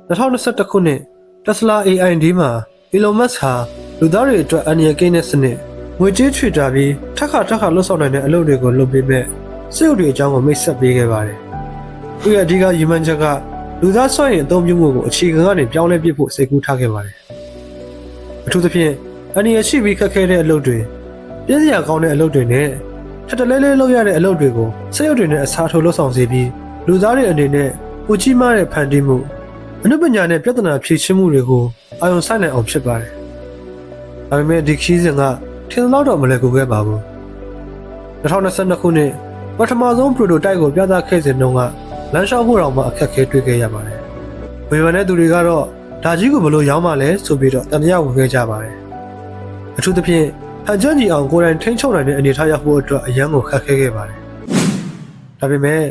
2021 ခုနှစ် Tesla AI ဒီမှာ Elon Musk ဟာလူသားတွေအတွက်အန္တရာယ်ကင်းတဲ့စနစ်ငွေကြေးချွေတာပြီးထပ်ခါလှုပ်ဆောင်နိုင်တဲ့အလုပ်တွေကိုလုပ်ပေးမဲ့စက်ရုပ်တွေအကြောင်းကိုမိတ်ဆက်ပေးခဲ့ပါတယ်။သူရဲ့အဓိကရည်မှန်းချက်ကလူသားစွမ်းရည်အသုံးပြုမှုကိုအခြေခံကနေပြောင်းလဲပစ်ဖို့စိတ်ကူးထားခဲ့ပါတယ်။အထူးသဖြင့်အန္တရာယ်ရှိပြီးခက်ခဲတဲ့အလုပ်တွေပြည့်စရာကောင်းတဲ့အလုပ်တွေနဲ့ထပ်တလဲလဲလုပ်ရတဲ့အလုပ်တွေကိုစက်ရုပ်တွေနဲ့အစားထိုးလှုပ်ဆောင်စေပြီးလူသားတွေအနေနဲ့ကိုကြီးမားတဲ့ဖန်တီးမှုအနုပညာနဲ့ပြဿနာဖြေရှင်းမှုတွေကိုအာရုံစိုက်နိုင်အောင်ဖြစ်ပါတယ်။ဒါပေမဲ့ဒီခီးစဉ်ကထင်သလောက်တော့မလွယ်ကူခဲ့ပါဘူး။2022 ခုနှစ်ပထမဆုံး prototype ကိုပြသခဲ့စဉ်တုန်းကလမ်းလျှောက်ဖို့တောင်မှအခက်အခဲတွေ့ခဲ့ရပါတယ်။ဝေဖန်တဲ့သူတွေကတော့ဒါကြီးကိုဘယ်လိုရောင်းမှလဲဆိုပြီးတော့တန်တရားဝင်ခဲ့ကြပါတယ်။အထူးသဖြင့်ဟန်ကျွမ်းကြီးအောင်ကိုယ်တိုင်ထိန်းချုပ်နိုင်တဲ့အနေအထားရောက်ဖို့အတွက်အရန်ကိုခက်ခဲခဲ့ပါတယ်။ဒါပေမဲ့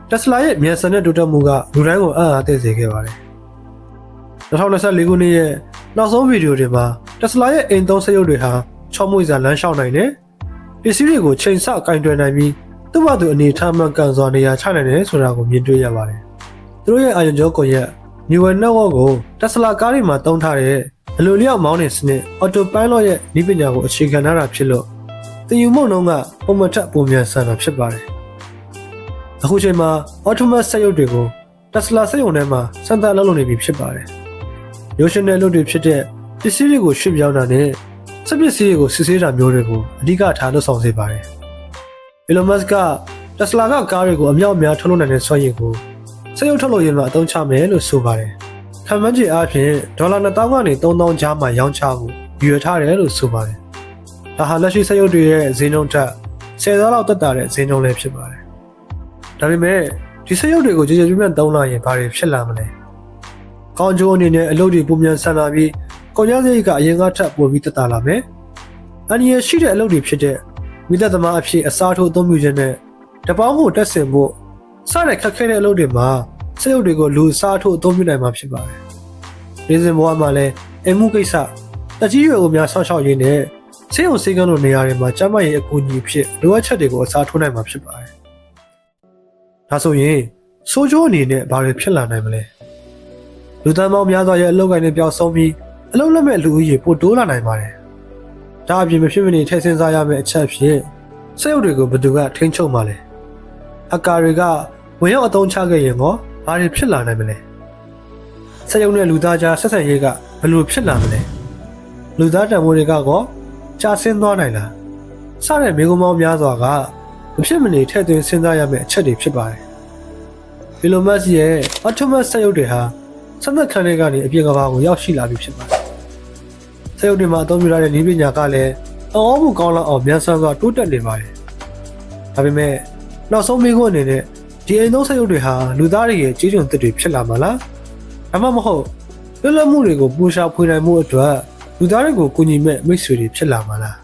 Tesla ရဲ့မြန်ဆန်တဲ့တိုးတက်မှုကလူတိုင်းကိုအားအသင့်စေခဲ့ပါတယ်။2024 ခုနှစ်ရဲ့နောက်ဆုံးဗီဒီယိုတွေမှာ Tesla ရဲ့အိမ်သုံးစက်ရုပ်တွေဟာချောမွေ့စွာလမ်းလျှောက်နိုင်တယ်။ပစ္စည်းတွေကိုချိန်ဆကင်တွယ်နိုင်ပြီးသူ့ဘာသူအနေထားမှန်ကန်စွာနေရာချနိုင်တယ်ဆိုတာကိုမြင်တွေ့ရပါတယ်။သူတို့ရဲ့အာရုံကြောကွန်ရက် Neural Network ကို Tesla ကားတွေမှာသုံးထားတဲ့အလိုလျောက်မောင်းတဲ့စနစ် Autopilot ရဲ့နည်းပညာကိုအခြေခံထားတာဖြစ်လို့သင်ယူမှုနှုန်းကပုံမှန်ထက်ပိုမြန်ဆန်တာဖြစ်ပါတယ်။အခုချိန်မှာ Autonomous စက်ရုပ်တွေကို Tesla စက်ရုံထဲမှာစမ်းသပ်လုပ်နေပြီဖြစ်ပါတယ်။ရိုးရှင်းတဲ့လုပ်တွေဖြစ်တဲ့ပစ္စည်းတွေကိုရွှေ့ပြောင်းတာနဲ့စက်ပစ္စည်းတွေကိုစစ်ဆေးတာမျိုးတွေကိုအဓိကထားလုပ်ဆောင်စေပါတယ်။ Elon Musk က Tesla ကကားတွေကိုအမြောက်အများထုတ်လုပ်နိုင်တဲ့စွမ်းရည်ကိုစက်ရုပ်ထုတ်လုပ်ရေးမှာအသုံးချမယ်လို့ဆိုပါတယ်။ခံမှန်းခြေအားဖြင့်ဒေါ်လာ2000ကနေ3000ကြားမှာရောင်းချဖို့ရည်ရွယ်ထားတယ်လို့ဆိုပါတယ်။ဒါဟာလက်ရှိစက်ရုပ်တွေရဲ့ဈေးနှုန်းထက်10သောလောက်တက်တာတဲ့ဈေးနှုန်းလည်းဖြစ်ပါတယ်။ဒါပေမဲ့ဒီစက်ရုပ်တွေကိုကြည်ကြည်ပြန့်သုံးလာရင်ဘာတွေဖြစ်လာမလဲ။ကောင်းကျိုးအနေနဲ့အလုပ်တွေပုံမြန်ဆန်လာပြီးကုန်ကျစရိတ်ကအရင်ကထပ်ပိုပြီးတက်တာလာမယ်။အန္တရာယ်ရှိတဲ့အလုပ်တွေဖြစ်တဲ့မိသက်သမားအဖြစ်အစားထိုးအသုံးပြုခြင်းနဲ့တပေါင်းကိုတက်ဆင်ဖို့စတဲ့ခက်ခဲတဲ့အလုပ်တွေမှာစက်ရုပ်တွေကိုလူစားထိုးအသုံးပြုနိုင်မှာဖြစ်ပါတယ်။ဒီစဉ်ဘဝမှာလည်းအိမ်မှုကိစ္စတကြီးရွယ်ကိုများဆောက်ရှောက်ရင်းနဲ့ဆေးရုံဆေးကန်းလိုနေရာတွေမှာကျန်းမာရေးအကူအညီဖြစ်လိုအပ်ချက်တွေကိုအစားထိုးနိုင်မှာဖြစ်ပါတယ်။ဒါဆိုရင်ဆိုးကျိုးအနေနဲ့ဘာတွေဖြစ်လာနိုင်မလဲ။လူသားပေါင်းများစွာရဲ့အလုပ်ကိုင်းတွေပျောက်ဆုံးပြီးအလုပ်လက်မဲ့လူဦးရေပိုတိုးလာနိုင်ပါတယ်။ဒါအပြင်မဖြစ်မနေထည့်ဆင်းစားရမယ့်အချက်ဖြစ်စက်ရုပ်တွေကိုဘယ်သူကထိန်းချုပ်မှာလဲ။အကာတွေကဝင်ရောက်အသုံးချခဲ့ရင်ရောဘာတွေဖြစ်လာနိုင်မလဲ။စက်ရုပ်နဲ့လူသားကြားဆက်ဆံရေးကဘယ်လိုဖြစ်လာမလဲ။လူသားတန်ဖိုးတွေကရောကြာဆင်းသွားနိုင်လား။စတဲ့မိဂုံပေါင်းများစွာကမဖြစ်မနေထည့်သွင်းစဉ်းစားရမယ့်အချက်တွေဖြစ်ပါတယ်။ Elon Musk ရဲ့ Autonomous စက်ရုပ်တွေဟာစက်သက်ခန်းတွေကနေအပြင်ကဘာကိုရောက်ရှိလာပြီဖြစ်ပါတယ်။စက်ရုပ်တွေမှာအသုံးပြုရတဲ့နည်းပညာကလည်းအောမှုကောင်းလောက်အောင်မြန်ဆန်စွာတိုးတက်နေပါတယ်။ဒါပေမဲ့နောက်ဆုံးမိခွန်းအနေနဲ့ဒီအိမ်သုံးစက်ရုပ်တွေဟာလူသားတွေရဲ့ကြီးကျုံသစ်တွေဖြစ်လာမှာလား။ဒါမှမဟုတ်လွတ်လပ်မှုတွေကိုပူရှာဖွေနိုင်မှုအတွက်လူသားတွေကိုကူညီမဲ့မိတ်ဆွေတွေဖြစ်လာမှာလား။